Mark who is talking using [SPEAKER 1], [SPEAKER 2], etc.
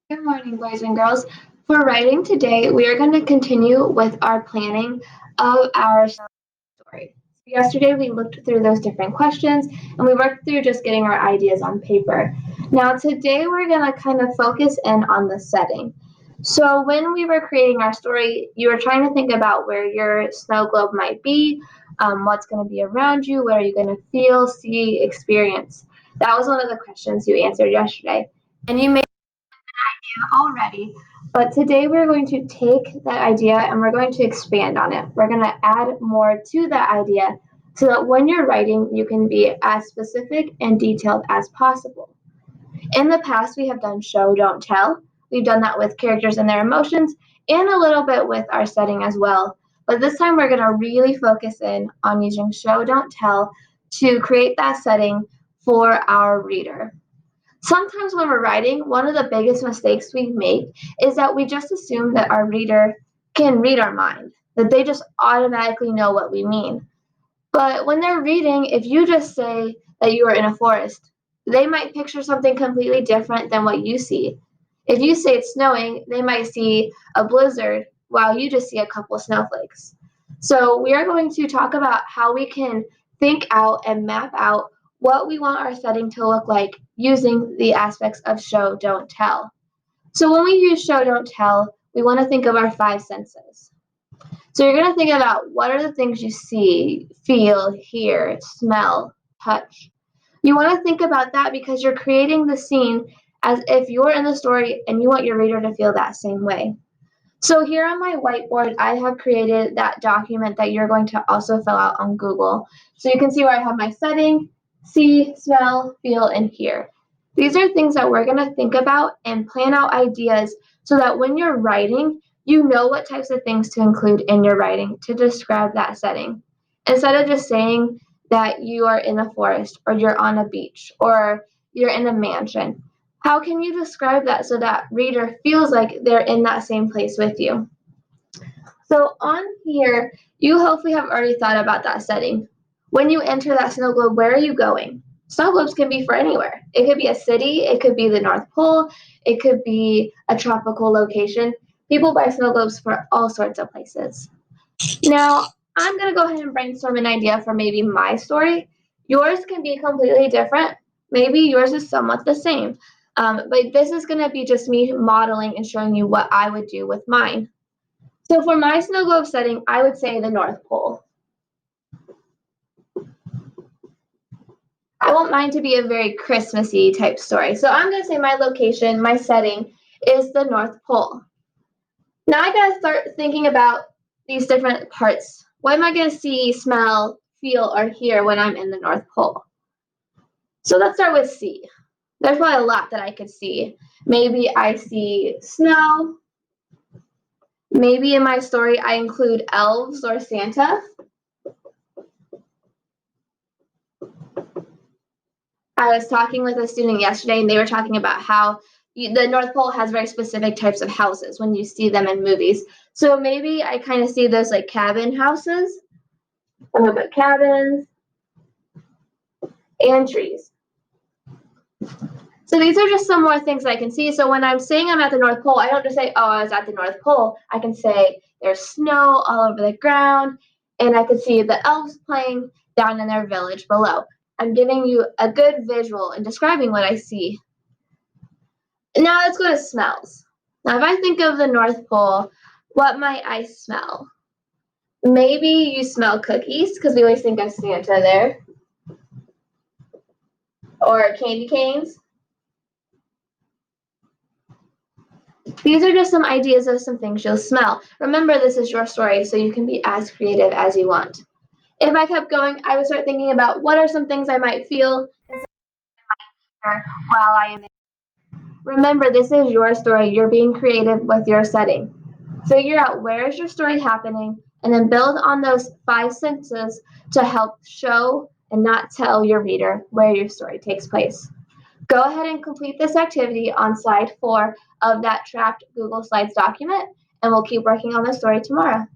[SPEAKER 1] Good morning, boys and girls. For writing today, we are going to continue with our planning of our story. Yesterday, we looked through those different questions and we worked through just getting our ideas on paper. Now, today, we're going to kind of focus in on the setting. So, when we were creating our story, you were trying to think about where your snow globe might be, what's going to be around you, what are you going to feel, see, experience. That was one of the questions you answered yesterday. And you made already, but today we're going to take that idea and we're going to expand on it. We're going to add more to that idea so that when you're writing, you can be as specific and detailed as possible. In the past, we have done show, don't tell. We've done that with characters and their emotions and a little bit with our setting as well. But this time, we're going to really focus in on using show, don't tell to create that setting for our reader. Sometimes when we're writing, one of the biggest mistakes we make is that we just assume that our reader can read our mind, that they just automatically know what we mean. But when they're reading, if you just say that you are in a forest, they might picture something completely different than what you see. If you say it's snowing, they might see a blizzard while you just see a couple of snowflakes. So, we are going to talk about how we can think out and map out what we want our setting to look like using the aspects of show, don't tell. So, when we use show, don't tell, we want to think of our five senses. So you're going to think about what are the things you see, feel, hear, smell, touch. You want to think about that because you're creating the scene as if you're in the story and you want your reader to feel that same way. So here on my whiteboard, I have created that document that you're going to also fill out on Google. So you can see where I have my setting, see, smell, feel, and hear. These are things that we're going to think about and plan out ideas so that when you're writing, you know what types of things to include in your writing to describe that setting. Instead of just saying that you are in a forest or you're on a beach or you're in a mansion, how can you describe that so that reader feels like they're in that same place with you? So on here, you hopefully have already thought about that setting. When you enter that snow globe, where are you going? Snow globes can be for anywhere. It could be a city, it could be the North Pole, it could be a tropical location. People buy snow globes for all sorts of places. Now, I'm going to go ahead and brainstorm an idea for maybe my story. Yours can be completely different. Maybe yours is somewhat the same. But this is going to be just me modeling and showing you what I would do with mine. So for my snow globe setting, I would say the North Pole. I want mine to be a very Christmassy type story. So I'm going to say my location, my setting is the North Pole. Now I got to start thinking about these different parts. What am I going to see, smell, feel, or hear when I'm in the North Pole? So let's start with see. There's probably a lot that I could see. Maybe I see snow. Maybe in my story I include elves or Santa. I was talking with a student yesterday and they were talking about how the North Pole has very specific types of houses when you see them in movies. So maybe I kind of see those like cabin houses, a little bit cabins, and trees. So these are just some more things I can see. So when I'm saying I'm at the North Pole, I don't just say, oh, I was at the North Pole. I can say there's snow all over the ground, and I can see the elves playing down in their village below. I'm giving you a good visual and describing what I see. Now let's go to smells. Now, if I think of the North Pole, what might I smell? Maybe you smell cookies, because we always think of Santa there, or candy canes. These are just some ideas of some things you'll smell. Remember, this is your story, so you can be as creative as you want. If I kept going, I would start thinking about what are some things I might feel while I am in. Remember, this is your story. You're being creative with your setting. Figure out where is your story happening, and then build on those five senses to help show and not tell your reader where your story takes place. Go ahead and complete this activity on slide 4 of that tracked Google Slides document, and we'll keep working on the story tomorrow.